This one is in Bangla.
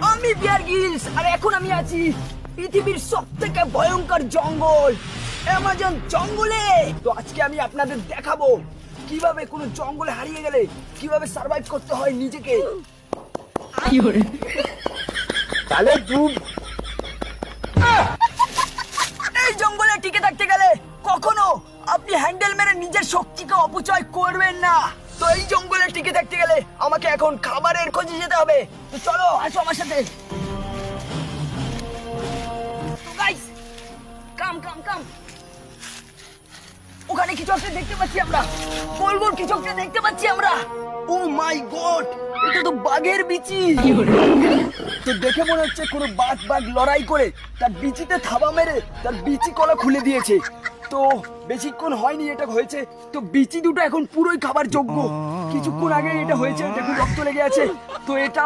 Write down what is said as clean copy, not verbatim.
আমি বিয়ার গ্রিলস, আর এখন আমি আছি পৃথিবীর সবথেকে ভয়ঙ্কর জঙ্গল, অ্যামাজন জঙ্গলে। তো আজকে আমি আপনাদের দেখাবো কিভাবে কোনো জঙ্গলে হারিয়ে গেলে কিভাবে সার্ভাইভ করতে হয় নিজেকে। তাহলে এই জঙ্গলে টিকে থাকতে গেলে কখনো আপনি হ্যান্ডেল মেরে নিজের শক্তিকে অপচয় করবেন না। তো এই জঙ্গলে টিকে থাকতে গেলে আমাকে এখন খাবারের খোঁজে যেতে হবে। তো চলো আসো আমার সাথে। গাইস কাম কাম কাম, ওখানে কিছু একটা দেখতে পাচ্ছি আমরা, গোল গোল কিছু একটা দেখতে পাচ্ছি আমরা। ও মাই গড, এটা তো বাঘের বিচি। তো দেখে মনে হচ্ছে কোনো বাঘ লড়াই করে তার বিচিতে থাবা মেরে তার বিচি কলা খুলে দিয়েছে। তো বেশিক্ষণ হয়নি এটা হয়েছে, তো বিচি দুটো এখন পুরোই খাবার যোগ্য। কিছুক্ষণ আগে এটা হয়েছে, দেখুন রক্ত লেগে আছে। তো এটা